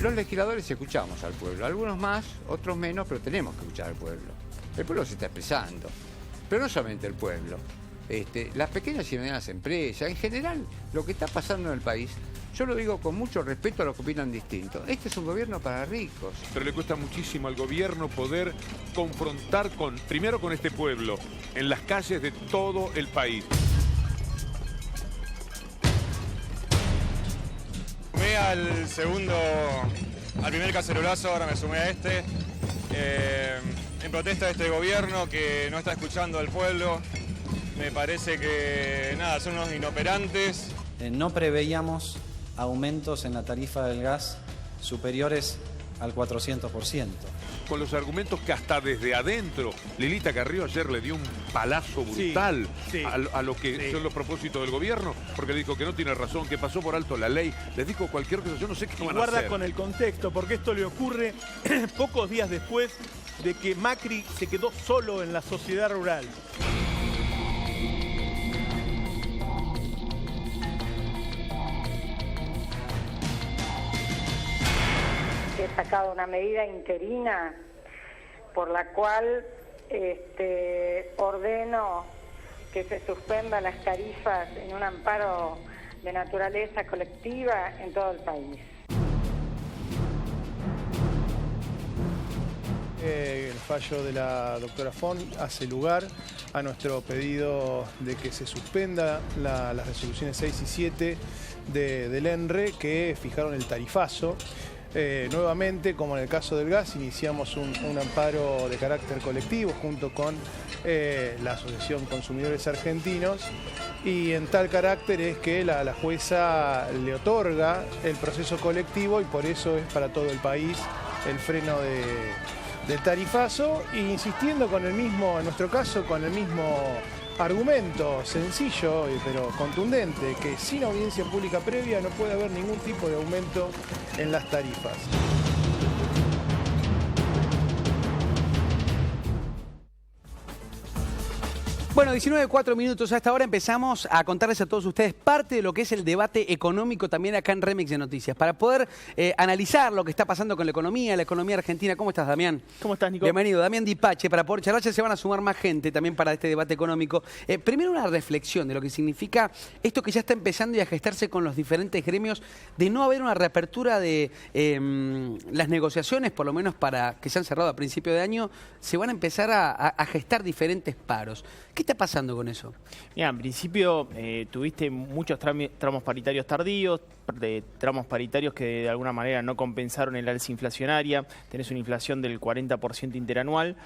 Los legisladores escuchamos al pueblo, algunos más, otros menos, pero tenemos que escuchar al pueblo. El pueblo se está expresando, pero no solamente el pueblo. Las pequeñas y medianas empresas, en general, lo que está pasando en el país, yo lo digo con mucho respeto a los que opinan distinto. Este es un gobierno para ricos. Pero le cuesta muchísimo al gobierno poder confrontar primero con este pueblo, en las calles de todo el país. Sumé al primer cacerolazo, ahora me sumé a este, en protesta de este gobierno que no está escuchando al pueblo. Me parece que, nada, son unos inoperantes. No preveíamos aumentos en la tarifa del gas superiores al 400%. Con los argumentos que hasta desde adentro, Lilita Carrió ayer le dio un palazo brutal a lo que son los propósitos del gobierno, porque le dijo que no tiene razón, que pasó por alto la ley, les dijo cualquier cosa, yo no sé qué van a hacer. Guarda con el contexto, porque esto le ocurre pocos días después de que Macri se quedó solo en la sociedad rural. He sacado una medida interina por la cual ordeno que se suspendan las tarifas en un amparo de naturaleza colectiva en todo el país. El fallo de la doctora Font hace lugar a nuestro pedido de que se suspenda las resoluciones 6 y 7 del ENRE que fijaron el tarifazo. Nuevamente, como en el caso del gas, iniciamos un amparo de carácter colectivo junto con la Asociación Consumidores Argentinos, y en tal carácter es que la jueza le otorga el proceso colectivo y por eso es para todo el país el freno del tarifazo, e insistiendo con el mismo, en nuestro caso, con el mismo argumento sencillo pero contundente, que sin audiencia pública previa no puede haber ningún tipo de aumento en las tarifas. Bueno, 19:04 minutos. A esta hora empezamos a contarles a todos ustedes parte de lo que es el debate económico también acá en Remix de Noticias, para poder analizar lo que está pasando con la economía argentina. ¿Cómo estás, Damián? ¿Cómo estás, Nico? Bienvenido, Damián Dipache, para poder charlar. Ya se van a sumar más gente también para este debate económico. Primero, una reflexión de lo que significa esto que ya está empezando y a gestarse con los diferentes gremios, de no haber una reapertura de las negociaciones, por lo menos para que se han cerrado a principio de año, se van a empezar a gestar diferentes paros. ¿Qué está pasando con eso? Mira, en principio tuviste muchos tramos paritarios tardíos, tramos paritarios que de alguna manera no compensaron el alza inflacionaria. Tenés una inflación del 40% interanual.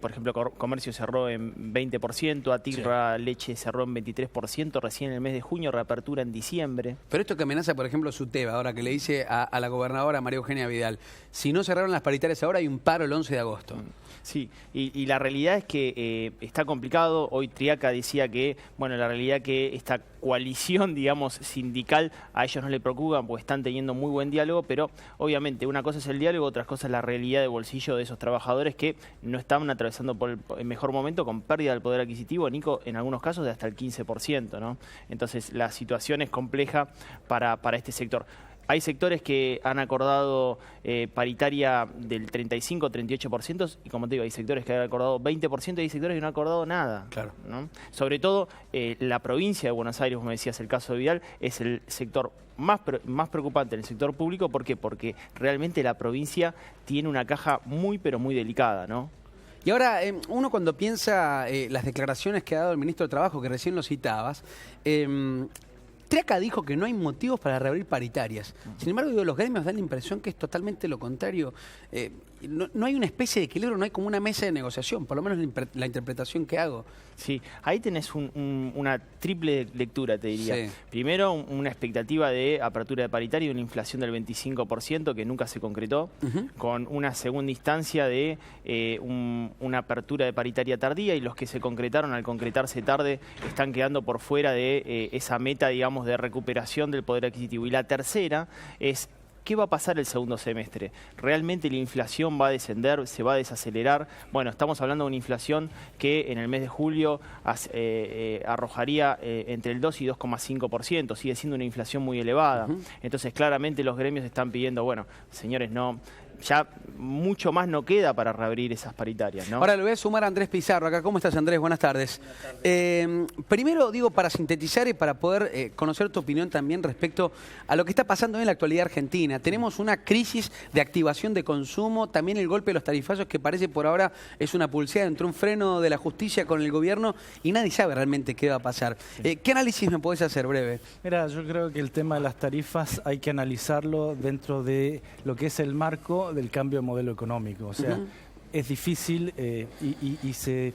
Por ejemplo, comercio cerró en 20%, Atirra Leche cerró en 23%, recién en el mes de junio, reapertura en diciembre. Pero esto que amenaza, por ejemplo, Suteva, ahora que le dice a la gobernadora María Eugenia Vidal, si no cerraron las paritarias ahora hay un paro el 11 de agosto. Sí, y la realidad es que está complicado. Hoy Triaca decía que, bueno, la realidad que esta coalición, digamos, sindical, a ellos no le preocupan porque están teniendo muy buen diálogo, pero obviamente una cosa es el diálogo, otra cosa es la realidad de bolsillo de esos trabajadores que no estaban atravesando por el mejor momento, con pérdida del poder adquisitivo, Nico, en algunos casos de hasta el 15%, ¿no? Entonces la situación es compleja para este sector. Hay sectores que han acordado paritaria del 35-38% y, como te digo, hay sectores que han acordado 20% y hay sectores que no han acordado nada. Claro. ¿no? Sobre todo, la provincia de Buenos Aires, como me decías, el caso de Vidal, es el sector más preocupante en el sector público. ¿Por qué? Porque realmente la provincia tiene una caja muy, pero muy delicada, ¿no? Y ahora, uno cuando piensa las declaraciones que ha dado el ministro de Trabajo, que recién lo citabas, Triaca dijo que no hay motivos para reabrir paritarias. Sin embargo, los gremios dan la impresión que es totalmente lo contrario. No hay una especie de equilibrio, no hay como una mesa de negociación, por lo menos la interpretación que hago. Sí, ahí tenés una triple lectura, te diría. Sí. Primero, una expectativa de apertura de paritaria y una inflación del 25% que nunca se concretó, con una segunda instancia de una apertura de paritaria tardía, y los que se concretaron al concretarse tarde están quedando por fuera de esa meta, digamos, de recuperación del poder adquisitivo. Y la tercera es ¿qué va a pasar el segundo semestre? ¿Realmente la inflación va a descender, se va a desacelerar? Bueno, estamos hablando de una inflación que en el mes de julio arrojaría entre el 2 y 2,5%. Sigue siendo una inflación muy elevada. Entonces, claramente los gremios están pidiendo, bueno, señores, no... ya mucho más no queda para reabrir esas paritarias, ¿no? Ahora le voy a sumar a Andrés Pizarro acá. ¿Cómo estás, Andrés? Buenas tardes. Primero, digo, para sintetizar y para poder conocer tu opinión también respecto a lo que está pasando en la actualidad argentina. Tenemos una crisis de activación de consumo, también el golpe de los tarifazos que parece por ahora es una pulseada entre un freno de la justicia con el gobierno y nadie sabe realmente qué va a pasar. ¿Qué análisis me podés hacer breve? Mira, yo creo que el tema de las tarifas hay que analizarlo dentro de lo que es el marco del cambio de modelo económico. O sea, es difícil y se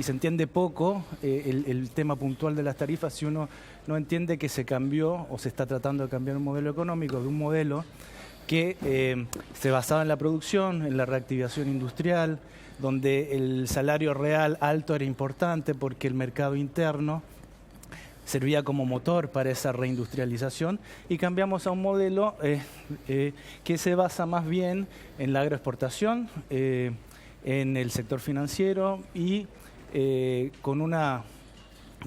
entiende poco el tema puntual de las tarifas si uno no entiende que se cambió o se está tratando de cambiar un modelo económico de un modelo que se basaba en la producción, en la reactivación industrial, donde el salario real alto era importante porque el mercado interno servía como motor para esa reindustrialización, y cambiamos a un modelo que se basa más bien en la agroexportación, en el sector financiero y con una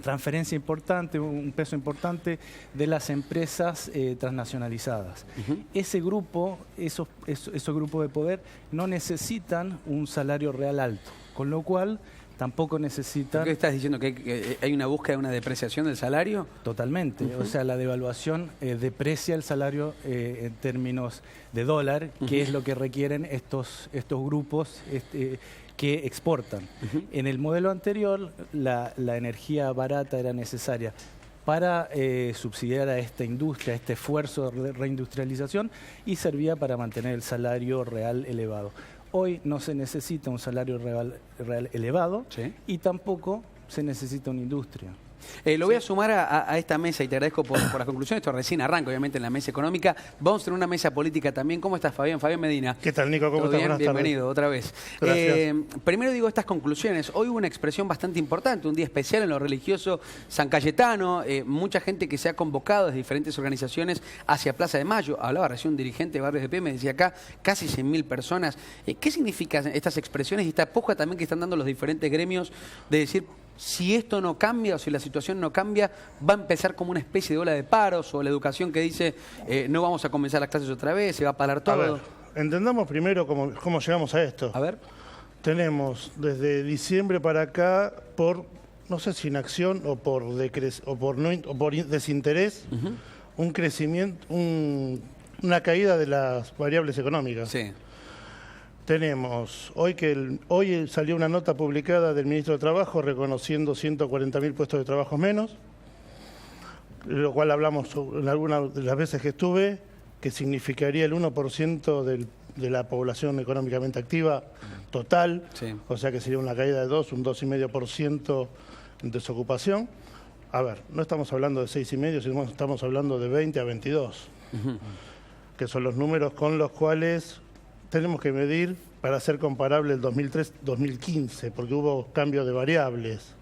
transferencia importante, un peso importante de las empresas transnacionalizadas. Ese grupo, esos grupos de poder no necesitan un salario real alto, con lo cual tampoco necesitan... ¿Qué estás diciendo? ¿Que hay una búsqueda de una depreciación del salario? Totalmente. O sea, la devaluación deprecia el salario en términos de dólar, que es lo que requieren estos grupos que exportan. En el modelo anterior, la energía barata era necesaria para subsidiar a esta industria, a este esfuerzo de reindustrialización, y servía para mantener el salario real elevado. Hoy no se necesita un salario real elevado, y tampoco se necesita una industria. Lo voy a sumar a esta mesa y te agradezco por las conclusiones. Esto recién arranca, obviamente, en la mesa económica. Vamos a tener una mesa política también. ¿Cómo estás, Fabián? Fabián Medina. ¿Qué tal, Nico? ¿Cómo estás? Buenas tardes. Bienvenido otra vez. Gracias. Primero digo estas conclusiones. Hoy hubo una expresión bastante importante, un día especial en lo religioso San Cayetano. Mucha gente que se ha convocado desde diferentes organizaciones hacia Plaza de Mayo. Hablaba recién un dirigente de Barrios de Pie, me decía acá, casi 100.000 personas. ¿Qué significan estas expresiones y esta puja también que están dando los diferentes gremios de decir, si esto no cambia o si la situación no cambia, va a empezar como una especie de ola de paros, o la educación que dice no vamos a comenzar las clases otra vez, se va a parar todo? A ver, entendamos primero cómo llegamos a esto. A ver. Tenemos desde diciembre para acá, por no sé si inacción o por desinterés, un crecimiento, una caída de las variables económicas. Sí. Tenemos, hoy salió una nota publicada del Ministro de Trabajo reconociendo 140.000 puestos de trabajo menos, lo cual hablamos en algunas de las veces que estuve, que significaría el 1% de la población económicamente activa total, o sea que sería una caída de un 2,5% en desocupación. A ver, no estamos hablando de 6,5, sino estamos hablando de 20 a 22, que son los números con los cuales tenemos que medir para hacer comparable el 2003-2015, porque hubo cambio de variables.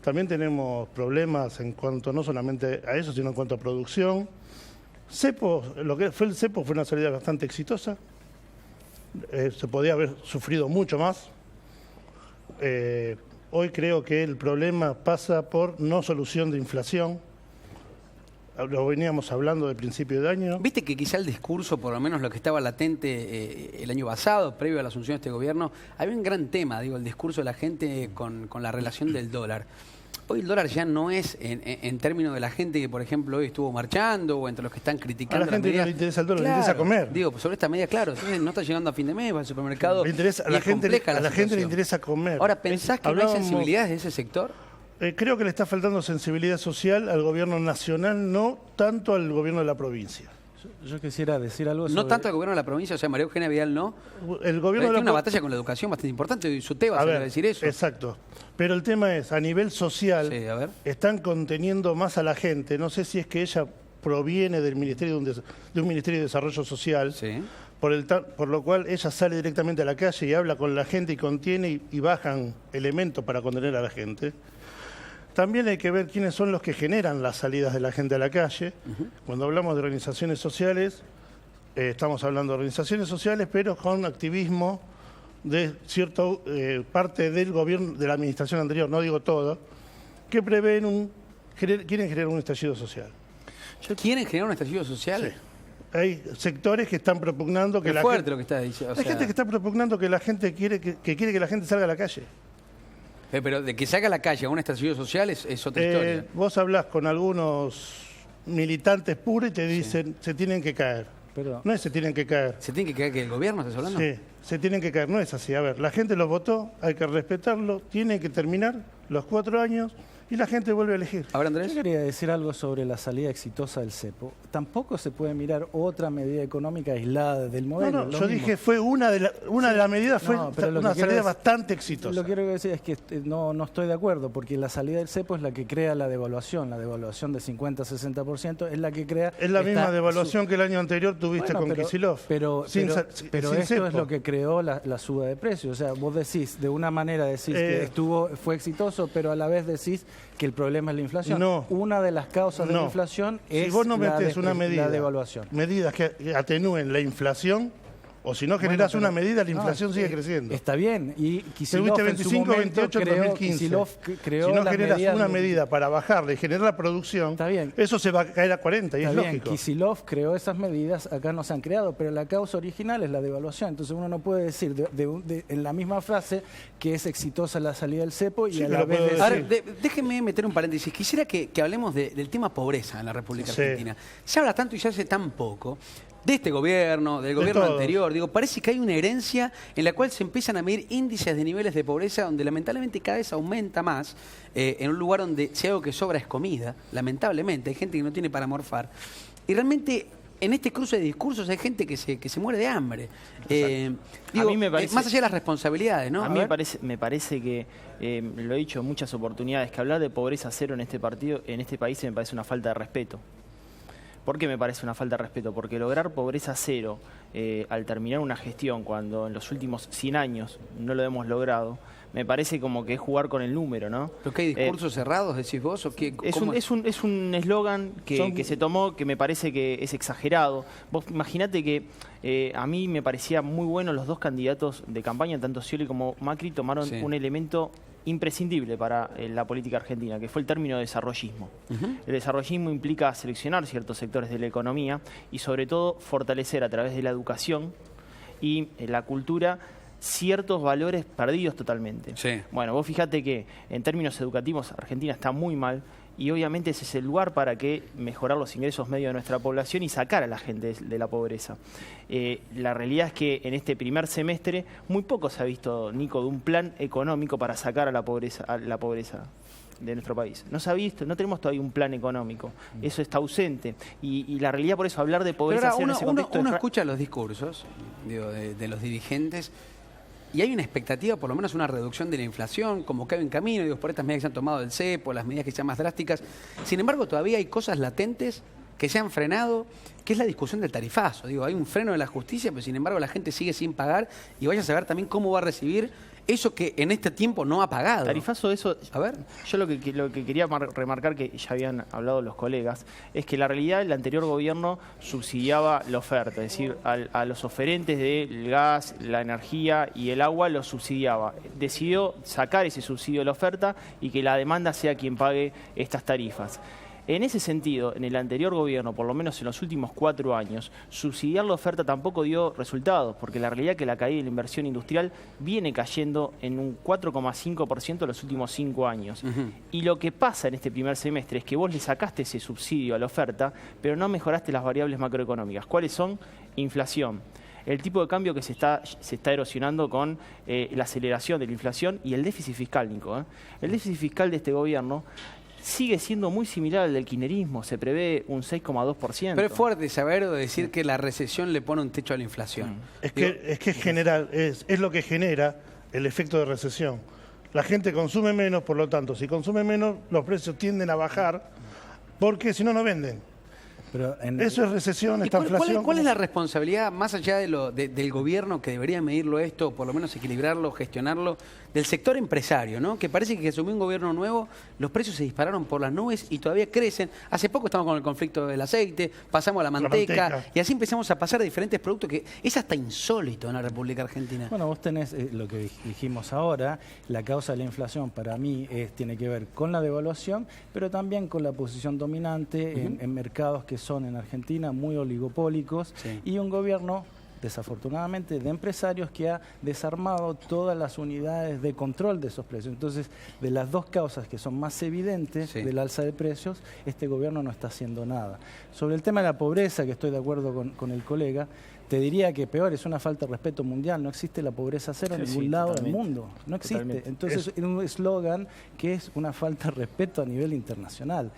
También tenemos problemas en cuanto no solamente a eso, sino en cuanto a producción. Cepo, lo que fue el cepo fue una salida bastante exitosa. Se podía haber sufrido mucho más. Hoy creo que el problema pasa por no solución de inflación. Lo veníamos hablando del principio de año. Viste que quizá el discurso, por lo menos lo que estaba latente el año pasado, previo a la asunción de este gobierno, había un gran tema, digo, el discurso de la gente con la relación del dólar. Hoy el dólar ya no es en términos de la gente que, por ejemplo, hoy estuvo marchando o entre los que están criticando. A la gente no le interesa el dólar, le interesa comer. Digo, sobre esta medida, claro, no está llegando a fin de mes, va al supermercado. A la gente le interesa comer. Ahora, ¿pensás que no hay sensibilidades de ese sector? Creo que le está faltando sensibilidad social al gobierno nacional, no tanto al gobierno de la provincia. Yo quisiera decir algo sobre... No tanto al gobierno de la provincia, o sea, María Eugenia Vidal no. El gobierno tiene una batalla con la educación bastante importante, y su tema se debe decir eso. Exacto. Pero el tema es, a nivel social, están conteniendo más a la gente. No sé si es que ella proviene del Ministerio de un Ministerio de Desarrollo Social, por lo cual ella sale directamente a la calle y habla con la gente y contiene y bajan elementos para contener a la gente. También hay que ver quiénes son los que generan las salidas de la gente a la calle. Cuando hablamos de organizaciones sociales, estamos hablando de organizaciones sociales, pero con activismo de cierta parte del gobierno, de la administración anterior, no digo todo, que prevén quieren generar un estallido social. ¿Quieren generar un estallido social? Sí. Hay sectores que están propugnando que es la fuerte gente, lo que está diciendo. Hay gente que está propugnando que la gente quiere que la gente salga a la calle. Pero de que salga a la calle a un estallido social es otra historia. Vos hablás con algunos militantes puros y te dicen se tienen que caer. Pero, no es se tienen que caer. ¿Se tiene que caer que el gobierno estás hablando? Sí, se tienen que caer. No es así. A ver, la gente los votó, hay que respetarlo, tiene que terminar los 4 años y la gente vuelve a elegir. A ver, Andrés. Yo quería decir algo sobre la salida exitosa del cepo. Tampoco se puede mirar otra medida económica aislada del modelo. No, yo dije fue una de las medidas, fue una salida bastante exitosa. Lo que quiero decir es que no estoy de acuerdo, porque la salida del cepo es la que crea la devaluación del 50-60% es la que crea... Es la misma devaluación que el año anterior tuviste con Kicillof. Pero esto es lo que creó la suba de precios. O sea, vos decís, de una manera decís que fue exitoso, pero a la vez decís que el problema es la inflación. No. Una de las causas de la inflación es si vos no metés la devaluación. Medidas que atenúen la inflación, o si no generás una medida, la inflación sigue creciendo. Está bien. Y Kicillof en 25, 28 en 2015. Creó si no generás una medida para bajarla y generar la producción, está bien. Eso se va a caer a 40 y está es bien. lógico. Kicillof creó esas medidas, acá no se han creado, pero la causa original es la devaluación. Entonces uno no puede decir en la misma frase que es exitosa la salida del cepo y a la vez decir... Ahora, déjenme meter un paréntesis. Quisiera que hablemos del tema pobreza en la República Argentina. Se habla tanto y se hace tan poco de este gobierno, del gobierno anterior. Digo, parece que hay una herencia en la cual se empiezan a medir índices de niveles de pobreza donde lamentablemente cada vez aumenta más en un lugar donde si algo que sobra es comida, lamentablemente. Hay gente que no tiene para morfar. Y realmente en este cruce de discursos hay gente que se muere de hambre. Digo, a mí me parece, más allá de las responsabilidades, ¿no? A mí me parece que, lo he dicho en muchas oportunidades, que hablar de pobreza cero en este país me parece una falta de respeto. ¿Por qué me parece una falta de respeto? Porque lograr pobreza cero al terminar una gestión, cuando en los últimos 100 años no lo hemos logrado, me parece como que es jugar con el número, ¿no? ¿Pero qué hay discursos cerrados, decís vos? ¿O qué, es un eslogan que se tomó que me parece que es exagerado. Vos imaginate que a mí me parecía muy bueno los dos candidatos de campaña, tanto Scioli como Macri, tomaron un elemento imprescindible para la política argentina, que fue el término desarrollismo. El desarrollismo implica seleccionar ciertos sectores de la economía y sobre todo fortalecer a través de la educación y la cultura ciertos valores perdidos totalmente. Bueno, vos fíjate que en términos educativos Argentina está muy mal y obviamente ese es el lugar para que mejorar los ingresos medios de nuestra población y sacar a la gente de la pobreza. La realidad es que en este primer semestre muy poco se ha visto, Nico, de un plan económico para sacar a la pobreza de nuestro país. No se ha visto, no tenemos todavía un plan económico. Eso está ausente. Y la realidad, por eso, hablar de pobreza en ese contexto... Uno escucha los discursos de los dirigentes y hay una expectativa, por lo menos una reducción de la inflación, como que hay un camino, por estas medidas que se han tomado del cepo, las medidas que sean más drásticas. Sin embargo, todavía hay cosas latentes que se han frenado, que es la discusión del tarifazo. Hay un freno de la justicia, pero sin embargo la gente sigue sin pagar y vaya a saber también cómo va a recibir eso que en este tiempo no ha pagado. Tarifazo, eso... A ver, yo lo que quería remarcar, que ya habían hablado los colegas, es que la realidad el anterior gobierno subsidiaba la oferta, es decir, a los oferentes del gas, la energía y el agua los subsidiaba. Decidió sacar ese subsidio de la oferta y que la demanda sea quien pague estas tarifas. En ese sentido, en el anterior gobierno, por lo menos en los últimos 4 años, subsidiar la oferta tampoco dio resultados, porque la realidad es que la caída de la inversión industrial viene cayendo en un 4,5% en los últimos 5 años. Y lo que pasa en este primer semestre es que vos le sacaste ese subsidio a la oferta, pero no mejoraste las variables macroeconómicas. ¿Cuáles son? Inflación. El tipo de cambio que se está erosionando con la aceleración de la inflación y el déficit fiscal, Nico. El déficit fiscal de este gobierno sigue siendo muy similar al del kirchnerismo, se prevé un 6,2%. Pero es fuerte saber o decir que la recesión le pone un techo a la inflación. Es que es general, es lo que genera el efecto de recesión. La gente consume menos, por lo tanto, si consume menos, los precios tienden a bajar, porque si no, no venden. Pero eso es recesión, esta inflación. ¿Cuál es la responsabilidad, más allá del gobierno que debería medirlo esto, o por lo menos equilibrarlo, gestionarlo, del sector empresario, ¿no? Que parece que asumió un gobierno nuevo, los precios se dispararon por las nubes y todavía crecen. Hace poco estamos con el conflicto del aceite, pasamos a la manteca, y así empezamos a pasar a diferentes productos que es hasta insólito en la República Argentina. Bueno, vos tenés lo que dijimos ahora, la causa de la inflación para mí tiene que ver con la devaluación, pero también con la posición dominante en mercados que son en Argentina muy oligopólicos y un gobierno, desafortunadamente, de empresarios que ha desarmado todas las unidades de control de esos precios. Entonces, de las dos causas que son más evidentes del alza de precios, este gobierno no está haciendo nada. Sobre el tema de la pobreza, que estoy de acuerdo con el colega, te diría que peor, es una falta de respeto mundial. No existe la pobreza cero en ningún lado del mundo. No existe. Totalmente. Entonces, es un eslogan que es una falta de respeto a nivel internacional.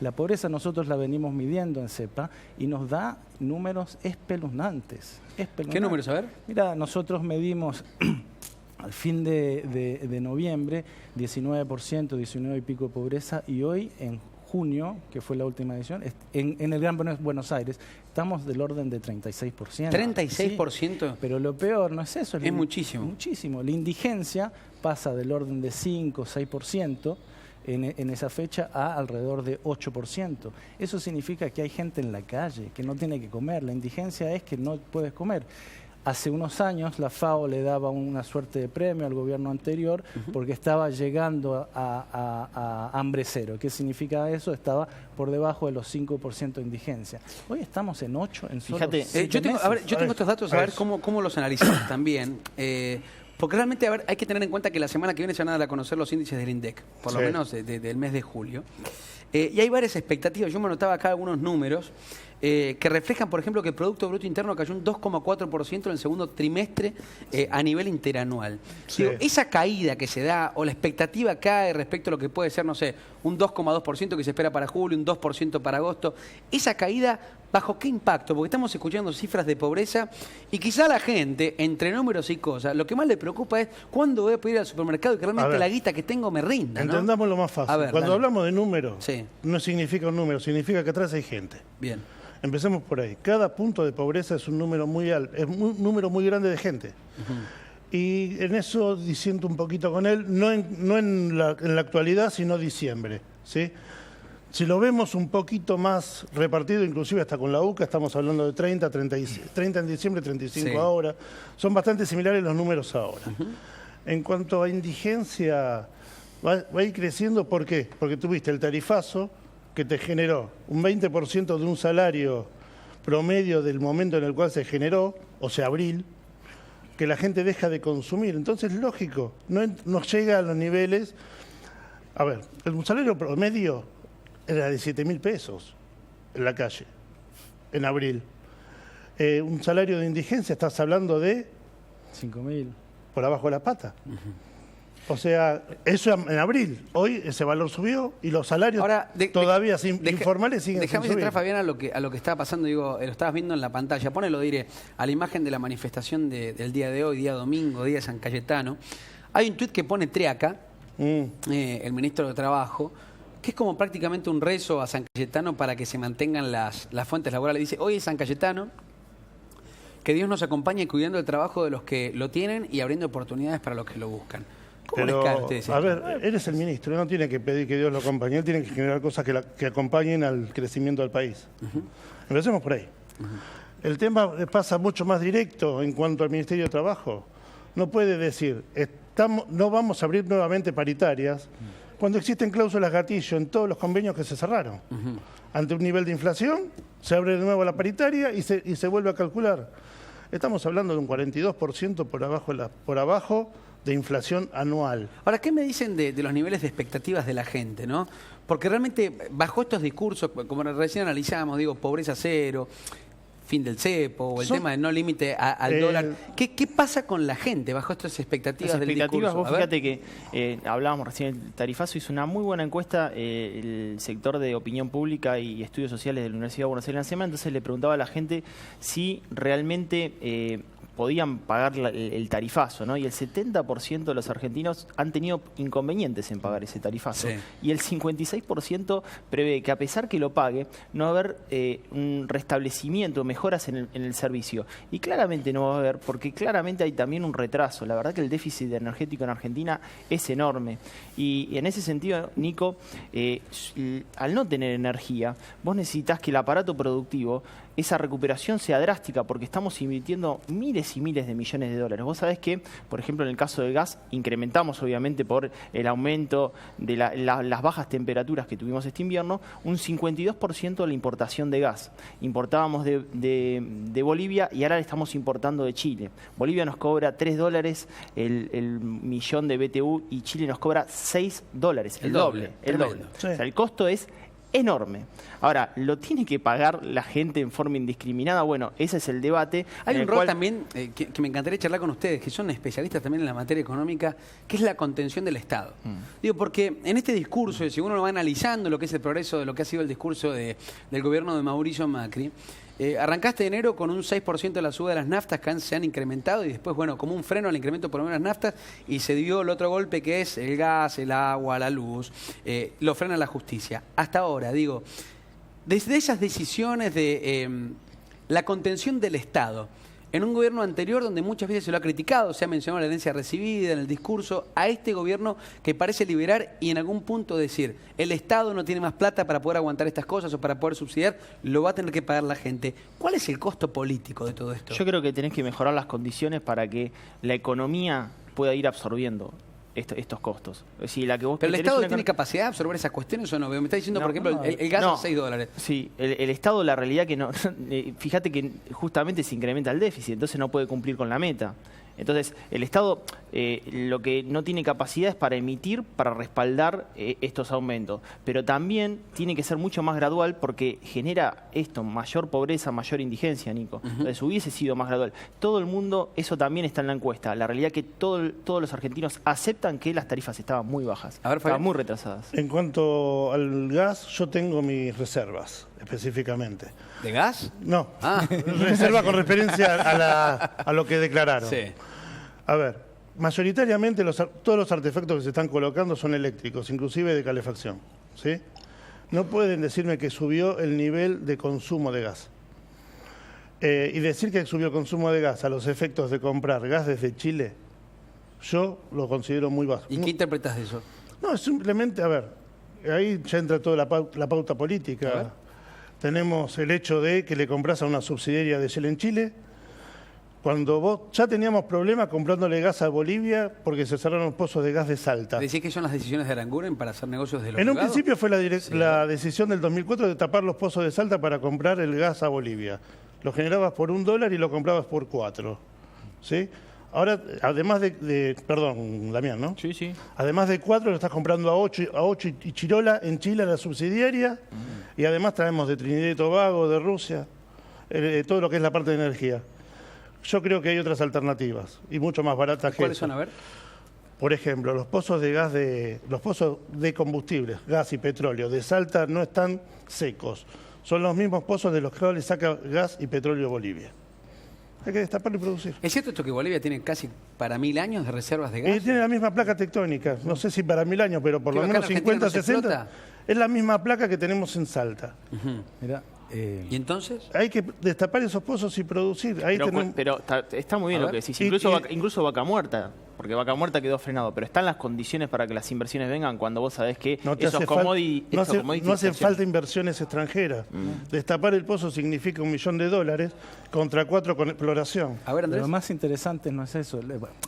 La pobreza nosotros la venimos midiendo en CEPA y nos da números espeluznantes. ¿Qué números? A ver. Mira, nosotros medimos al fin de noviembre 19%, 19 y pico de pobreza, y hoy en junio, que fue la última edición, en el Gran Buenos Aires, estamos del orden de 36%. ¿36%? Sí, pero lo peor no es eso. Es muchísimo. Muchísimo. La indigencia pasa del orden de 5 o 6% en esa fecha a alrededor de 8%. Eso significa que hay gente en la calle que no tiene que comer. La indigencia es que no puedes comer. Hace unos años la FAO le daba una suerte de premio al gobierno anterior porque estaba llegando a hambre cero. ¿Qué significa eso? Estaba por debajo de los 5% de indigencia. Hoy estamos en 8, en solo 7 yo tengo estos datos, a ver cómo los analizamos también. Porque realmente, hay que tener en cuenta que la semana que viene se van a dar a conocer los índices del INDEC, por lo menos del mes de julio. Y hay varias expectativas. Yo me anotaba acá algunos números que reflejan, por ejemplo, que el Producto Bruto Interno cayó un 2,4% en el segundo trimestre a nivel interanual. Digo, esa caída que se da, o la expectativa cae respecto a lo que puede ser, no sé, un 2,2% que se espera para julio, un 2% para agosto, esa caída, ¿bajo qué impacto? Porque estamos escuchando cifras de pobreza y quizá la gente, entre números y cosas, lo que más le preocupa es cuándo voy a poder ir al supermercado y que realmente la guita que tengo me rinda, ¿no? Entendamos lo más fácil. Cuando hablamos de números, no significa un número, significa que atrás hay gente. Bien. Empecemos por ahí. Cada punto de pobreza es un número muy alto, es un número muy grande de gente. Y en eso disiento un poquito con él, no en la actualidad, sino diciembre, ¿sí? Si lo vemos un poquito más repartido, inclusive hasta con la UCA, estamos hablando de 30 en diciembre, 35 ahora. Son bastante similares los números ahora. En cuanto a indigencia, va a ir creciendo. ¿Por qué? Porque tuviste el tarifazo que te generó un 20% de un salario promedio del momento en el cual se generó, o sea, abril, que la gente deja de consumir. Entonces, lógico, no llega a los niveles. A ver, un salario promedio era de 7.000 pesos en la calle, en abril. Un salario de indigencia, estás hablando de 5.000. Por abajo de la pata. O sea, eso en abril. Hoy ese valor subió y los salarios todavía informales siguen Déjame sin subir. entrar, Fabián, a lo que está pasando. Digo, lo estabas viendo en la pantalla. Ponelo, diré, a la imagen de la manifestación del día de hoy, día domingo, día de San Cayetano. Hay un tuit que pone Triaca, el ministro de Trabajo, que es como prácticamente un rezo a San Cayetano para que se mantengan las fuentes laborales. Dice, hoy es San Cayetano, que Dios nos acompañe cuidando el trabajo de los que lo tienen y abriendo oportunidades para los que lo buscan. ¿Cómo les cae a ustedes? A ver, él es el ministro, no tiene que pedir que Dios lo acompañe, él tiene que generar cosas que acompañen al crecimiento del país. Empecemos por ahí. El tema pasa mucho más directo en cuanto al Ministerio de Trabajo. No puede decir, no vamos a abrir nuevamente paritarias, cuando existen cláusulas gatillo en todos los convenios que se cerraron. Ante un nivel de inflación, se abre de nuevo la paritaria y se vuelve a calcular. Estamos hablando de un 42% por abajo de inflación anual. Ahora, ¿qué me dicen de los niveles de expectativas de la gente, no? Porque realmente, bajo estos discursos, como recién analizábamos, digo, pobreza cero, fin del cepo, o el tema de no límite al dólar. ¿Qué pasa con la gente bajo estas expectativas del discurso? Vos fíjate que hablábamos recién del tarifazo, hizo una muy buena encuesta el sector de opinión pública y estudios sociales de la Universidad de Buenos Aires en la semana, entonces le preguntaba a la gente si realmente podían pagar el tarifazo, ¿no? Y el 70% de los argentinos han tenido inconvenientes en pagar ese tarifazo. Sí. Y el 56% prevé que a pesar que lo pague, no va a haber un restablecimiento, mejoras en el servicio. Y claramente no va a haber, porque claramente hay también un retraso. La verdad que el déficit energético en Argentina es enorme. Y en ese sentido, Nico, al no tener energía, vos necesitas que el aparato productivo, esa recuperación sea drástica, porque estamos invirtiendo miles y miles de millones de dólares. Vos sabés que, por ejemplo, en el caso del gas, incrementamos obviamente por el aumento de las bajas temperaturas que tuvimos este invierno, un 52% de la importación de gas. Importábamos de Bolivia y ahora le estamos importando de Chile. Bolivia nos cobra $3 el millón de BTU y Chile nos cobra $6, el doble. El doble. Sí. O sea, el costo es enorme. Ahora, ¿lo tiene que pagar la gente en forma indiscriminada? Bueno, ese es el debate. Hay un rol también que me encantaría charlar con ustedes, que son especialistas también en la materia económica, que es la contención del Estado. Digo, porque en este discurso, si uno lo va analizando, lo que es el progreso de lo que ha sido el discurso del gobierno de Mauricio Macri, arrancaste de enero con un 6% de la suba de las naftas que se han incrementado y después, bueno, como un freno al incremento por lo menos de las naftas y se dio el otro golpe que es el gas, el agua, la luz, lo frena la justicia. Hasta ahora, digo, desde esas decisiones de la contención del Estado, en un gobierno anterior donde muchas veces se lo ha criticado, se ha mencionado la herencia recibida en el discurso, a este gobierno que parece liberar y en algún punto decir, el Estado no tiene más plata para poder aguantar estas cosas o para poder subsidiar, lo va a tener que pagar la gente. ¿Cuál es el costo político de todo esto? Yo creo que tenés que mejorar las condiciones para que la economía pueda ir absorbiendo estos costos. Si la que vos ¿Pero el Estado tiene capacidad de absorber esas cuestiones o no? Me está diciendo, por ejemplo, el gas a $6. Sí, el Estado, la realidad que no... fíjate que justamente se incrementa el déficit, entonces no puede cumplir con la meta. Entonces, el Estado lo que no tiene capacidad es para emitir, para respaldar estos aumentos. Pero también tiene que ser mucho más gradual porque genera esto, mayor pobreza, mayor indigencia, Nico. Entonces, hubiese sido más gradual. Todo el mundo, eso también está en la encuesta. La realidad que todos los argentinos aceptan que las tarifas estaban muy bajas, estaban muy retrasadas. En cuanto al gas, yo tengo mis reservas, específicamente. ¿De gas? No, reserva con referencia a lo que declararon. Sí. A ver, mayoritariamente todos los artefactos que se están colocando son eléctricos, inclusive de calefacción, ¿sí? No pueden decirme que subió el nivel de consumo de gas. Y decir que subió el consumo de gas a los efectos de comprar gas desde Chile, yo lo considero muy bajo. ¿Y qué interpretas de eso? No, simplemente, a ver, ahí ya entra toda la pauta política. Tenemos el hecho de que le compras a una subsidiaria de Shell en Chile, cuando vos ya teníamos problemas comprándole gas a Bolivia porque se cerraron los pozos de gas de Salta. ¿Decís que son las decisiones de Aranguren para hacer negocios de los En un privados? principio fue la decisión del 2004 de tapar los pozos de Salta para comprar el gas a Bolivia. Lo generabas por $1 y lo comprabas por 4. ¿Sí? Ahora, además perdón, Damián, ¿no? Sí, sí. Además de 4 lo estás comprando a 8 y Chirola en Chile, a la subsidiaria. Y además traemos de Trinidad y Tobago, de Rusia, todo lo que es la parte de energía. Yo creo que hay otras alternativas y mucho más baratas que ¿Cuáles son? A ver. Por ejemplo, los pozos de gas los pozos de combustibles, gas y petróleo de Salta no están secos. Son los mismos pozos de los que le saca gas y petróleo Bolivia. Hay que destaparlo y producir. ¿Es cierto esto que Bolivia tiene casi para 1000 años de reservas de gas? Tiene la misma placa tectónica, no sé si para 1000 años, pero por lo menos 50, 60. Es la misma placa que tenemos en Salta. Mirá, ¿Y entonces? Hay que destapar esos pozos y producir. Ahí pero está muy bien lo que decís. Incluso Vaca Muerta, porque Vaca Muerta quedó frenado, pero están las condiciones para que las inversiones vengan cuando vos sabés que esos commodities... No hacen falta inversiones extranjeras. Destapar el pozo significa $1 millón contra 4 con exploración. A ver, Andrés. Lo más interesante no es eso.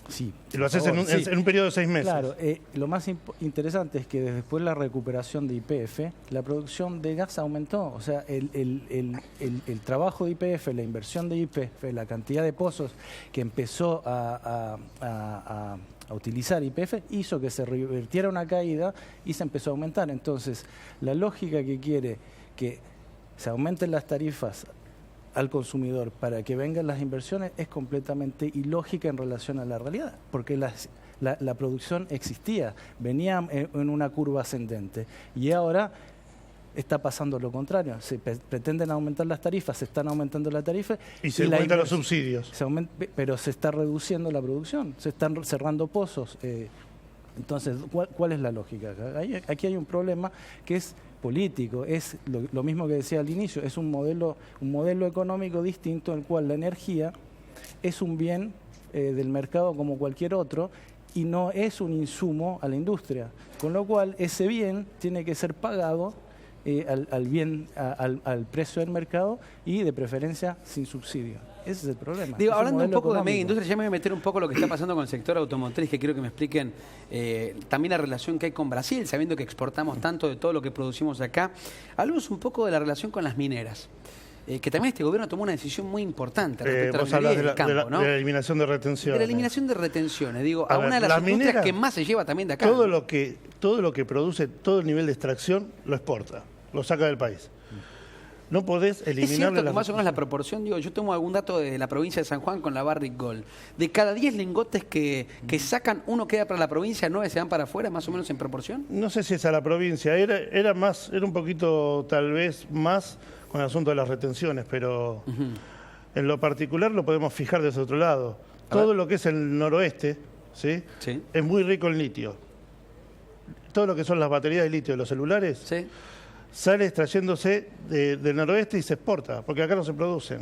Sí, y lo haces en un periodo de 6 meses. Claro, lo más interesante es que después de la recuperación de YPF, la producción de gas aumentó. O sea, el trabajo de YPF, la inversión de YPF, la cantidad de pozos que empezó a utilizar YPF hizo que se revirtiera una caída y se empezó a aumentar. Entonces, la lógica que quiere que se aumenten las tarifas al consumidor para que vengan las inversiones es completamente ilógica en relación a la realidad, porque la producción existía, venía en una curva ascendente y ahora está pasando lo contrario. Se pretenden aumentar las tarifas, se están aumentando las tarifas. Y se aumentan los subsidios. Pero se está reduciendo la producción, se están cerrando pozos. Entonces, ¿cuál es la lógica acá? Aquí hay un problema que es político, es lo mismo que decía al inicio, es un modelo económico distinto en el cual la energía es un bien del mercado como cualquier otro y no es un insumo a la industria, con lo cual ese bien tiene que ser pagado al precio del mercado y de preferencia sin subsidio. Ese es el problema. Digo, hablando un poco de mega industria, ya me voy a meter un poco lo que está pasando con el sector automotriz, que quiero que me expliquen también la relación que hay con Brasil, sabiendo que exportamos tanto de todo lo que producimos acá. Hablemos un poco de la relación con las mineras. Que también este gobierno tomó una decisión muy importante respecto vos a la hablas minería del campo, ¿no? de la eliminación de retenciones. De la eliminación de retenciones. Digo, a ver, una de las industrias que más se lleva también de acá. Todo lo que produce, todo el nivel de extracción, lo exporta, lo saca del país. No podés eliminar... Es cierto que más o menos la proporción, digo, yo tomo algún dato de la provincia de San Juan con la Barrick Gold. De cada 10 lingotes que sacan, uno queda para la provincia, 9 se van para afuera, más o menos en proporción. No sé si es a la provincia, era un poquito tal vez más con el asunto de las retenciones, pero en lo particular lo podemos fijar desde otro lado. Todo lo que es el noroeste, ¿sí? Es muy rico en litio. Todo lo que son las baterías de litio de los celulares... sale extrayéndose del noroeste y se exporta, porque acá no se producen.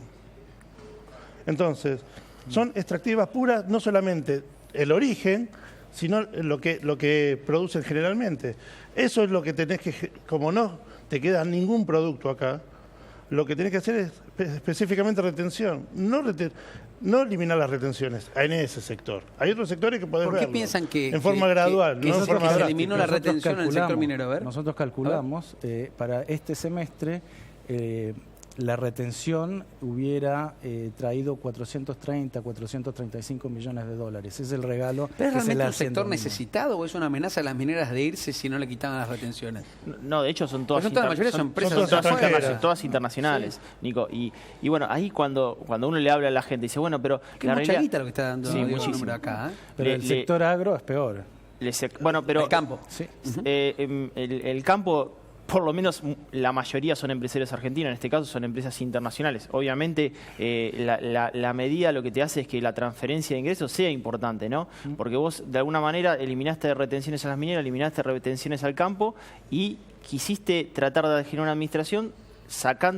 Entonces, son extractivas puras, no solamente el origen, sino lo que producen generalmente. Eso es lo que tenés que, como no te queda ningún producto acá, lo que tenés que hacer es específicamente retención, no eliminar las retenciones en ese sector. Hay otros sectores que podés verlo. ¿Por qué piensan que en forma gradual, no en forma se eliminó la retención en el sector minero? A ver. Nosotros calculamos para este semestre la retención hubiera traído 430, 435 millones de dólares. Es el regalo ¿Pero es que se le realmente un hace sector necesitado o es una amenaza a las mineras de irse si no le quitaban las retenciones? No, de hecho son todas, la mayoría son empresas todas internacionales, Nico. Y bueno, ahí cuando uno le habla a la gente, dice, bueno, pero... Qué mucha guita lo que está dando muchísimo acá. Pero el sector agro es peor. Bueno, pero... El campo. El campo... Por lo menos la mayoría son empresarios argentinos, en este caso son empresas internacionales. Obviamente la medida lo que te hace es que la transferencia de ingresos sea importante, ¿no? Porque vos de alguna manera eliminaste retenciones a las mineras, eliminaste retenciones al campo y quisiste tratar de generar una administración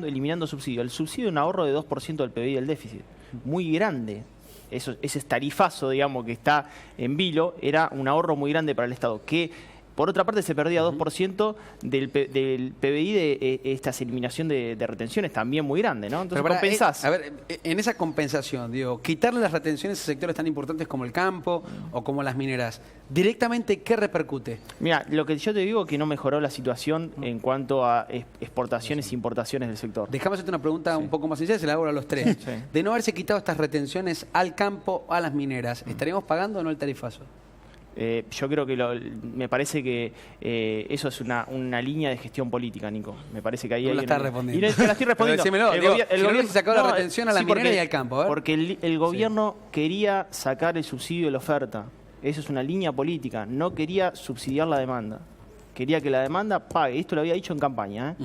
eliminando subsidio. El subsidio es un ahorro de 2% del PBI del déficit, muy grande. Ese tarifazo, digamos, que está en vilo, era un ahorro muy grande para el Estado, que... Por otra parte, se perdía 2% del PBI de esta eliminación de retenciones, también muy grande, ¿no? Entonces compensás. A ver, en esa compensación, digo, quitarle las retenciones a sectores tan importantes como el campo o como las mineras, ¿directamente qué repercute? Mira, lo que yo te digo es que no mejoró la situación en cuanto a exportaciones e importaciones del sector. Déjame hacerte una pregunta un poco más sencilla, se la hago a los tres. De no haberse quitado estas retenciones al campo o a las mineras, ¿estaríamos pagando o no el tarifazo? Yo creo que me parece que eso es una línea de gestión política, Nico. Me parece que ahí no la está respondiendo. Y te la estoy respondiendo. El gobierno sacó la retención a la minera y al campo. ¿Eh? Porque el gobierno quería sacar el subsidio de la oferta. Eso es una línea política. No quería subsidiar la demanda. Quería que la demanda pague. Esto lo había dicho en campaña.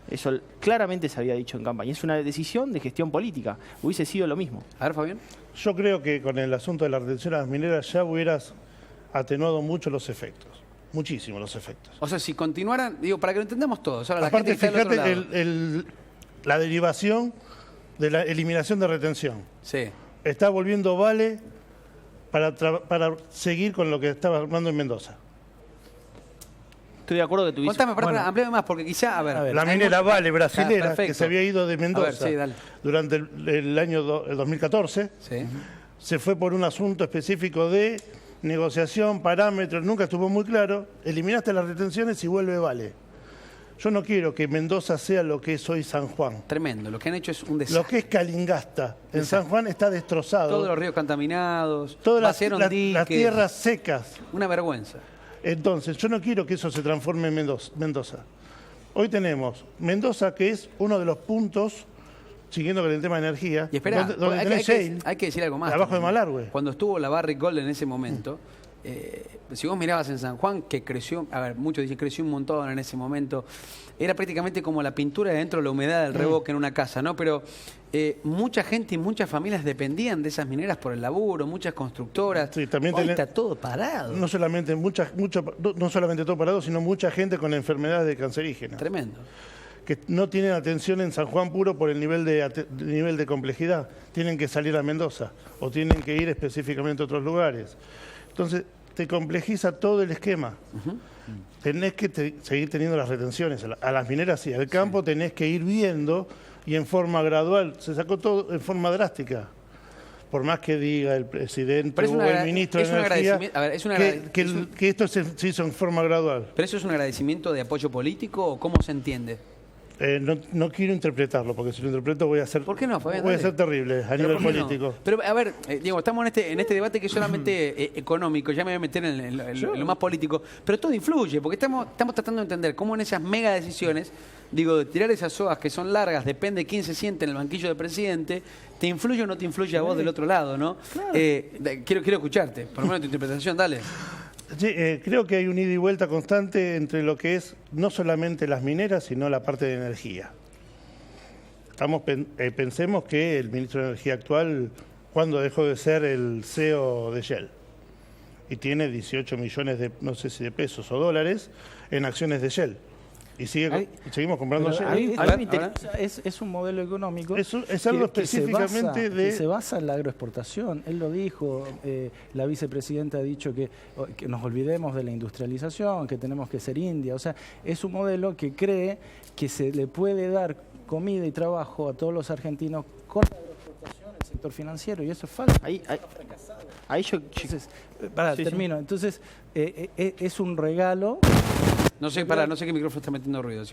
Eso claramente se había dicho en campaña. Es una decisión de gestión política. Hubiese sido lo mismo. A ver, Fabián. Yo creo que con el asunto de la retención a las mineras ya hubieras atenuado mucho los efectos, muchísimo los efectos. O sea, si continuaran, digo, para que lo entendamos todos. Ahora, aparte, la gente fíjate la derivación de la eliminación de retención. Sí. Está volviendo Vale para seguir con lo que estaba hablando en Mendoza. Estoy de acuerdo que tú dices... Contame, amplíame más, porque quizá, a ver... La minera Vale, brasilera, que se había ido de Mendoza durante el año 2014, se fue por un asunto específico de negociación, parámetros, nunca estuvo muy claro, eliminaste las retenciones y vuelve Vale. Yo no quiero que Mendoza sea lo que es hoy San Juan. Tremendo, lo que han hecho es un desastre. Lo que es Calingasta, en San Juan está destrozado. Todos los ríos contaminados, todas las tierras secas. Una vergüenza. Entonces, yo no quiero que eso se transforme en Mendoza. Hoy tenemos Mendoza, que es uno de los puntos, siguiendo con el tema de energía, y espera, donde hay que decir algo más. Abajo de Malargüe. Cuando estuvo la Barrick Gold en ese momento, si vos mirabas en San Juan, que creció, a ver, muchos dicen creció un montón en ese momento, era prácticamente como la pintura de dentro de la humedad del revoque en una casa, ¿no? Pero mucha gente y muchas familias dependían de esas mineras por el laburo, muchas constructoras. Sí, también hoy está todo parado. No solamente no solamente todo parado, sino mucha gente con enfermedades cancerígenas. Tremendo. Que no tienen atención en San Juan puro por el nivel de complejidad. Tienen que salir a Mendoza o tienen que ir específicamente a otros lugares. Entonces, te complejiza todo el esquema. Tenés que seguir teniendo las retenciones. A las mineras sí, al campo tenés que ir viendo y en forma gradual. Se sacó todo en forma drástica. Por más que diga el presidente o el ministro de Energía que esto se hizo en forma gradual. ¿Pero eso es un agradecimiento de apoyo político o cómo se entiende? No quiero interpretarlo, porque si lo interpreto voy a ser, ¿por qué no, Fabián? voy a ser terrible a nivel político. No? Pero a ver, Diego, estamos en este debate que es solamente económico, ya me voy a meter en lo más político, pero todo influye, porque estamos tratando de entender cómo en esas mega decisiones, digo, de tirar esas sogas que son largas, depende de quién se siente en el banquillo de presidente, te influye o no te influye a vos del otro lado, ¿no? Claro. Quiero escucharte, por lo menos tu interpretación, dale. Sí, creo que hay un ida y vuelta constante entre lo que es no solamente las mineras, sino la parte de energía. Pensemos que el ministro de Energía actual, cuando dejó de ser el CEO de Shell, y tiene 18 millones de, no sé si de pesos o dólares, en acciones de Shell. Y seguimos comprando Shell. Es un modelo económico. Es algo específicamente que se basa en la agroexportación. Él lo dijo, la vicepresidenta ha dicho que nos olvidemos de la industrialización, que tenemos que ser India. O sea, es un modelo que cree que se le puede dar comida y trabajo a todos los argentinos con la agroexportación, el sector financiero, y eso es falso. Entonces, termino. Entonces, es un regalo. No sé qué micrófono está metiendo ruido.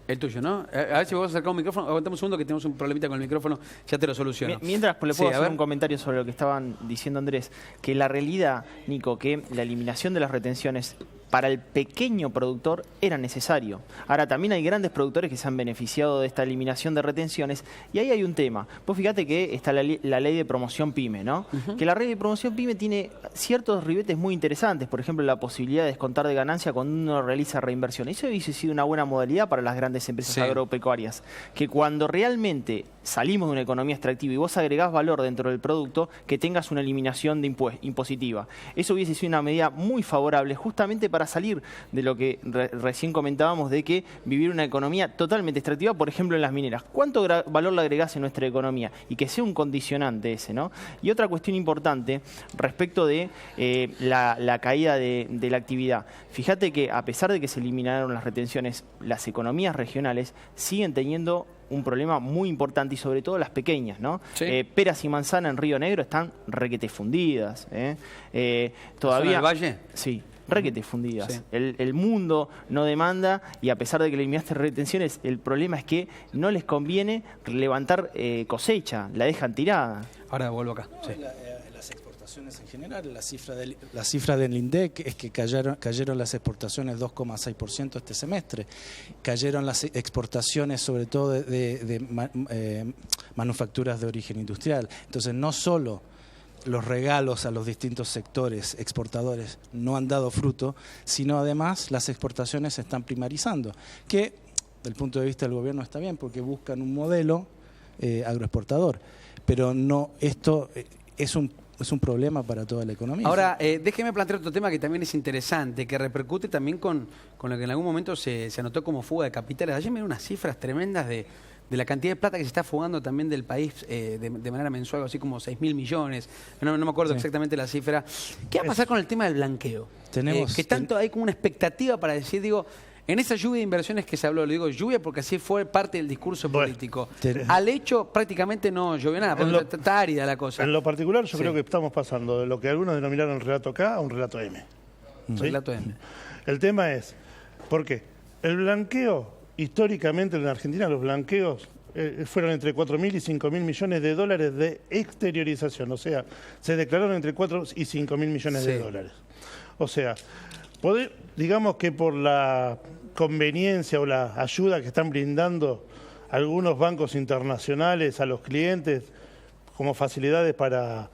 El tuyo, ¿no? A ver si vos vas a acercar un micrófono. Aguantamos un segundo que tenemos un problemita con el micrófono. Ya te lo soluciono. Mientras le puedo hacer un comentario sobre lo que estaban diciendo Andrés. Que la realidad, Nico, que la eliminación de las retenciones para el pequeño productor era necesario. Ahora, también hay grandes productores que se han beneficiado de esta eliminación de retenciones. Y ahí hay un tema. Vos fíjate que está la ley de promoción PYME, ¿no? Que la ley de promoción PYME tiene ciertos ribetes muy interesantes. Por ejemplo, la posibilidad de descontar de ganancia cuando uno realiza reinversión. Eso hubiese sido una buena modalidad para las grandes empresas agropecuarias. Que cuando realmente salimos de una economía extractiva y vos agregás valor dentro del producto, que tengas una eliminación de impositiva. Eso hubiese sido una medida muy favorable justamente para salir de lo que recién comentábamos de que vivir una economía totalmente extractiva, por ejemplo en las mineras. ¿Cuánto valor le agregás en nuestra economía? Y que sea un condicionante ese, ¿no? Y otra cuestión importante respecto de la caída de la actividad. Fíjate que a pesar de que se eliminaron las retenciones, las economías regionales siguen teniendo un problema muy importante y sobre todo las pequeñas, ¿no? Sí. Peras y manzanas en Río Negro están requete fundidas. Todavía. ¿En el valle? Sí. Requete fundidas. Sí. El mundo no demanda y a pesar de que le eliminaste retenciones, el problema es que no les conviene levantar cosecha, la dejan tirada. Ahora vuelvo acá. Sí. Las exportaciones en general, la cifra del INDEC es que cayeron las exportaciones 2,6% este semestre. Cayeron las exportaciones sobre todo de manufacturas de origen industrial. Entonces no solo los regalos a los distintos sectores exportadores no han dado fruto, sino además las exportaciones se están primarizando, que del punto de vista del gobierno está bien porque buscan un modelo agroexportador, pero no, esto es un problema para toda la economía. Ahora, déjeme plantear otro tema que también es interesante, que repercute también con lo que en algún momento se anotó como fuga de capitales. Ayer me dieron unas cifras tremendas de la cantidad de plata que se está fugando también del país de manera mensual, así como 6.000 millones, no me acuerdo exactamente la cifra. ¿Qué va a pasar con el tema del blanqueo? Que tanto hay como una expectativa para decir, digo, en esa lluvia de inversiones que se habló, lo digo lluvia porque así fue parte del discurso político. Al hecho prácticamente no llovió nada, porque está árida la cosa. En lo particular yo creo que estamos pasando de lo que algunos denominaron relato K a un relato M. Relato M. El tema es, ¿por qué? El blanqueo, históricamente en Argentina los blanqueos fueron entre 4.000 y 5.000 millones de dólares de exteriorización. O sea, se declararon entre 4 y 5.000 millones de dólares. O sea, digamos que por la conveniencia o la ayuda que están brindando algunos bancos internacionales a los clientes como facilidades para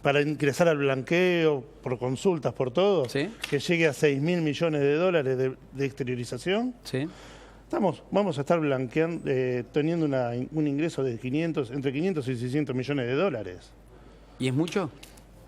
para ingresar al blanqueo, por consultas, por todo, ¿sí? que llegue a 6.000 millones de dólares de exteriorización. Sí. Vamos a estar blanqueando, teniendo un ingreso de entre 500 y 600 millones de dólares. ¿Y es mucho?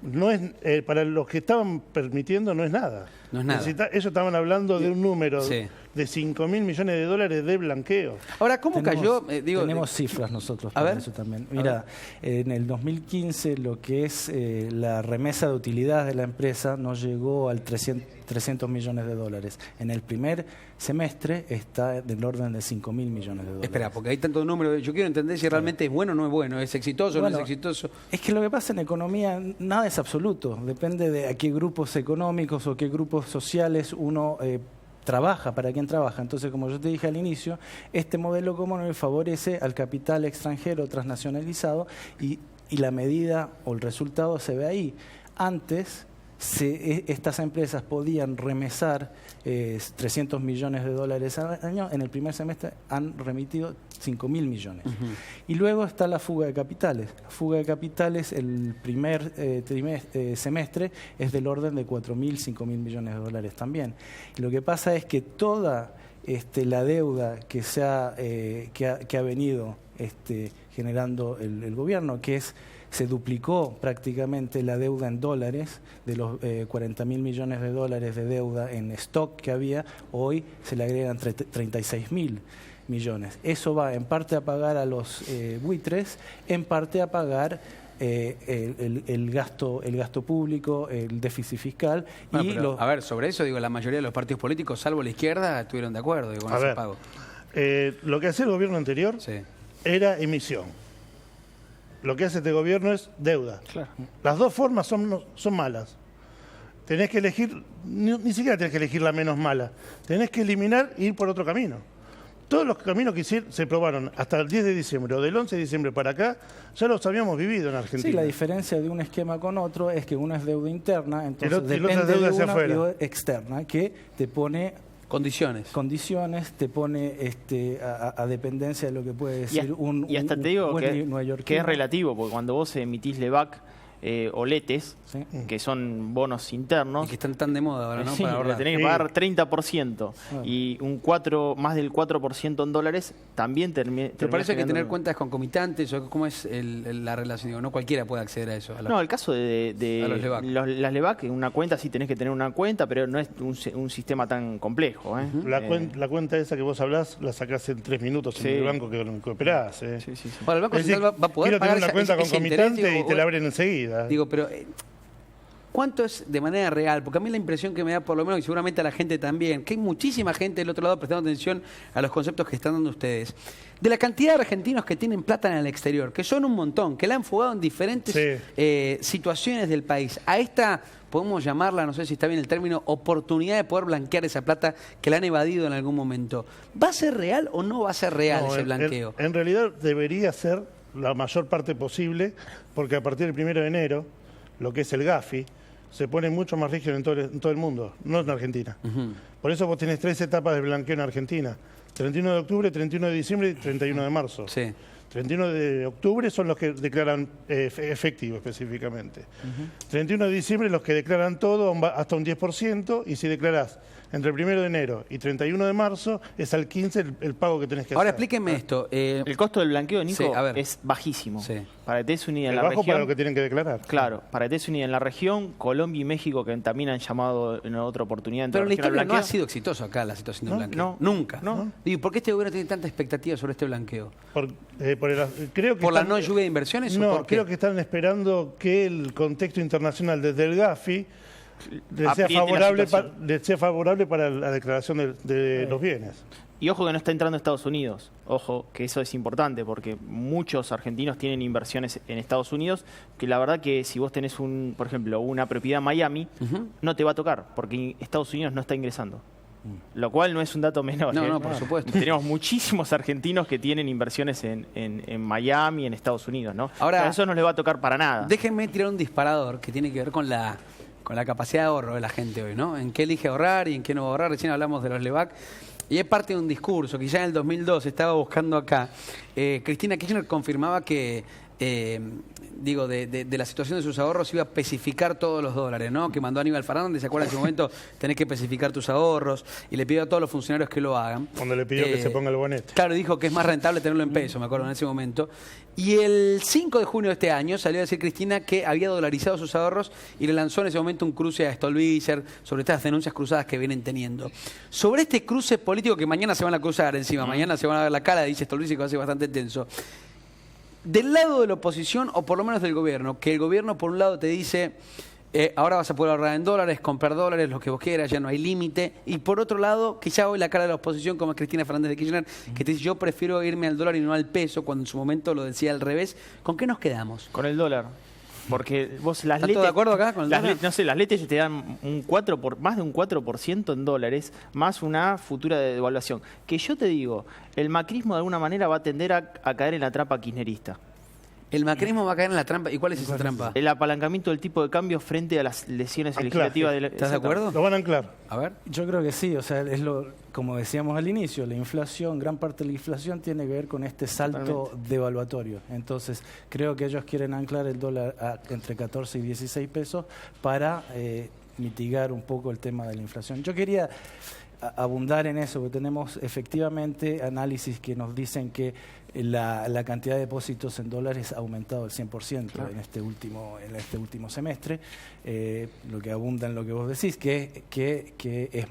No es, para los que estaban permitiendo no es nada. No es nada. Ellos estaban hablando de un número de 5.000 millones de dólares de blanqueo. Ahora, ¿cómo cayó? Tenemos cifras nosotros para eso también. Mira, en el 2015 lo que es la remesa de utilidades de la empresa no llegó al 300 millones de dólares. En el primer semestre está del orden de 5.000 millones de dólares. Espera, porque hay tanto número. Yo quiero entender si realmente es bueno o no es bueno, es exitoso o no es exitoso. Es que lo que pasa en economía, nada es absoluto. Depende de a qué grupos económicos o qué grupos sociales uno trabaja, para quién trabaja. Entonces, como yo te dije al inicio, este modelo común favorece al capital extranjero transnacionalizado y la medida o el resultado se ve ahí. Antes, estas empresas podían remesar 300 millones de dólares al año. En el primer semestre han remitido 5.000 millones. Y luego está la fuga de capitales. La fuga de capitales el primer semestre es del orden de 4.000, 5.000 millones de dólares también. Y lo que pasa es que toda la deuda que ha venido generando el gobierno, que se duplicó prácticamente la deuda en dólares, de los 40.000 millones de dólares de deuda en stock que había, hoy se le agregan 36.000 millones. Eso va en parte a pagar a los buitres, en parte a pagar el gasto público, el déficit fiscal. A ver, sobre eso, la mayoría de los partidos políticos, salvo la izquierda, estuvieron de acuerdo con ese pago. Lo que hacía el gobierno anterior era emisión. Lo que hace este gobierno es deuda. Claro. Las dos formas son malas. Tenés que elegir, ni siquiera tenés que elegir la menos mala. Tenés que eliminar e ir por otro camino. Todos los caminos que se probaron hasta el 10 de diciembre o del 11 de diciembre para acá, ya los habíamos vivido en Argentina. Sí, la diferencia de un esquema con otro es que uno es deuda interna, entonces depende deuda de una afuera. Externa, que te pone condiciones, te pone a dependencia de lo que puede decir y hasta te digo que es relativo, porque cuando vos emitís LEVAC o LETES, que son bonos internos, y que están tan de moda ahora, ¿no? Sí, le tenés que pagar 30% y más del 4% en dólares, también termina. ¿Te parece que tener cuentas concomitantes o cómo es la relación? Digo, no cualquiera puede acceder a eso. No, el caso de los LEVAC. Las LEVAC, en una cuenta sí tenés que tener una cuenta, pero no es un sistema tan complejo. La cuenta esa que vos hablás la sacás en 3 minutos en el banco que operás. Bueno, el Banco Central va a poder quiero pagar tener una cuenta concomitante y te la abren enseguida. Digo, pero ¿cuánto es de manera real? Porque a mí la impresión que me da, por lo menos, y seguramente a la gente también, que hay muchísima gente del otro lado prestando atención a los conceptos que están dando ustedes, de la cantidad de argentinos que tienen plata en el exterior, que son un montón, que la han fugado en diferentes situaciones del país. A esta, podemos llamarla, no sé si está bien el término, oportunidad de poder blanquear esa plata que la han evadido en algún momento. ¿Va a ser real o no va a ser real ese blanqueo? En realidad debería ser la mayor parte posible, porque a partir del 1 de enero, lo que es el GAFI, se pone mucho más rígido en todo el mundo, no en Argentina. Por eso vos tenés 3 etapas de blanqueo en Argentina: 31 de octubre, 31 de diciembre y 31 de marzo. 31 de octubre son los que declaran efectivo específicamente. 31 de diciembre los que declaran todo hasta un 10%, y si declarás entre el 1 de enero y 31 de marzo es al 15 el pago que tenés que hacer. Ahora explíquenme esto. El costo del blanqueo, Nico, es bajísimo. Para que te des una idea en la región. Para lo que tienen que declarar. Claro, para que te des una idea en la región, Colombia y México, que también han llamado en otra oportunidad. Pero la historia no ha sido exitoso acá la situación del blanqueo. No, nunca. No. ¿Y por qué este gobierno tiene tanta expectativa sobre este blanqueo? ¿Por la no lluvia de inversiones? No, ¿o por qué? creo que están esperando que el contexto internacional desde el GAFI le sea favorable para la declaración de los bienes. Y ojo que no está entrando a Estados Unidos. Ojo que eso es importante, porque muchos argentinos tienen inversiones en Estados Unidos, que la verdad que si vos tenés, por ejemplo, una propiedad en Miami, no te va a tocar, porque Estados Unidos no está ingresando. Lo cual no es un dato menor. No, por supuesto. Tenemos muchísimos argentinos que tienen inversiones en Miami, en Estados Unidos, ¿no? Ahora, eso no les va a tocar para nada. Déjenme tirar un disparador que tiene que ver con la capacidad de ahorro de la gente hoy, ¿no? En qué elige ahorrar y en qué no va a ahorrar. Recién hablamos de los LEVAC. Y es parte de un discurso que ya en el 2002 estaba buscando acá. Cristina Kirchner confirmaba que digo, de la situación de sus ahorros, iba a especificar todos los dólares, ¿no? Que mandó Aníbal Fernández, ¿se acuerdan? En ese momento tenés que especificar tus ahorros y le pidió a todos los funcionarios que lo hagan. Cuando le pidió que se ponga el bonete. Claro, dijo que es más rentable tenerlo en pesos, me acuerdo en ese momento. Y el 5 de junio de este año salió a decir Cristina que había dolarizado sus ahorros y le lanzó en ese momento un cruce a Stolbizer sobre estas denuncias cruzadas que vienen teniendo. Sobre este cruce político que mañana se van a cruzar encima, mañana se van a ver la cara, dice Stolbizer, que va a ser bastante tenso. Del lado de la oposición, o por lo menos del gobierno, que el gobierno por un lado te dice, ahora vas a poder ahorrar en dólares, comprar dólares, lo que vos quieras, ya no hay límite. Y por otro lado, que ya hoy la cara de la oposición, como es Cristina Fernández de Kirchner, que te dice, yo prefiero irme al dólar y no al peso, cuando en su momento lo decía al revés. ¿Con qué nos quedamos? Con el dólar. Porque vos las ¿Estás todo de acuerdo acá con el dólar? No sé, las letes te dan más de un 4% en dólares, más una futura devaluación. Que yo te digo, el macrismo de alguna manera va a tender a caer en la trampa kirchnerista. El macrismo va a caer en la trampa. ¿Y cuál es esa trampa? El apalancamiento del tipo de cambio frente a las lesiones legislativas. ¿Estás de acuerdo? Lo van a anclar. A ver. Yo creo que sí, o sea, como decíamos al inicio, la inflación, gran parte de la inflación tiene que ver con este salto devaluatorio. Entonces, creo que ellos quieren anclar el dólar entre 14 y 16 pesos para mitigar un poco el tema de la inflación. Yo quería abundar en eso, porque tenemos efectivamente análisis que nos dicen que la cantidad de depósitos en dólares ha aumentado el 100% en este último semestre, lo que abunda en lo que vos decís, que es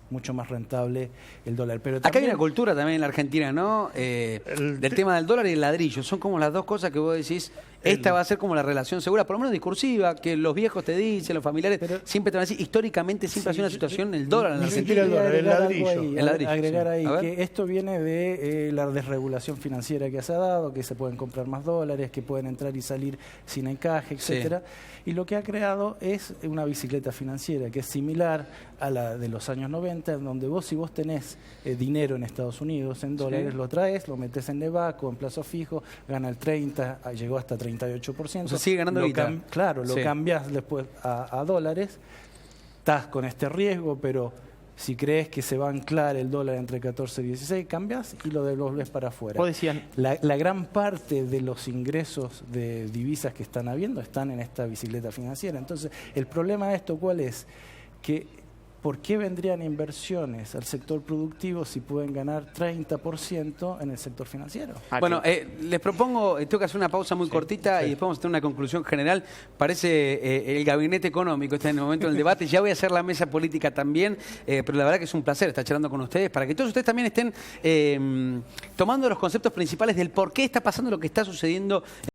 mucho más rentable el dólar. Pero acá hay una cultura también en la Argentina, ¿no? Del tema del dólar y el ladrillo. Son como las dos cosas que vos decís, esta va a ser como la relación segura, por lo menos discursiva, que los viejos te dicen, los familiares, siempre te van a decir, históricamente siempre ha sido una situación el dólar en la Argentina. Agregar ahí que esto viene de la desregulación financiera que se ha dado, que se pueden comprar más dólares, que pueden entrar y salir sin encaje, etcétera. Y lo que ha creado es una bicicleta financiera que es similar a la de los años 90, en donde si vos tenés dinero en Estados Unidos en dólares, lo traes, lo metes en Nevaco, en plazo fijo, gana el 30%, llegó hasta 38%. O sea, sigue ganando guita. Claro, lo cambias después a dólares, estás con este riesgo, pero si crees que se va a anclar el dólar entre 14 y 16, cambias y lo devolves para afuera. La gran parte de los ingresos de divisas que están habiendo están en esta bicicleta financiera. Entonces, el problema de esto, ¿cuál es? Que ¿por qué vendrían inversiones al sector productivo si pueden ganar 30% en el sector financiero? Bueno, les propongo, tengo que hacer una pausa muy cortita y después vamos a tener una conclusión general. Parece el gabinete económico está en el momento del debate. Ya voy a hacer la mesa política también, pero la verdad que es un placer estar charlando con ustedes para que todos ustedes también estén tomando los conceptos principales del por qué está pasando lo que está sucediendo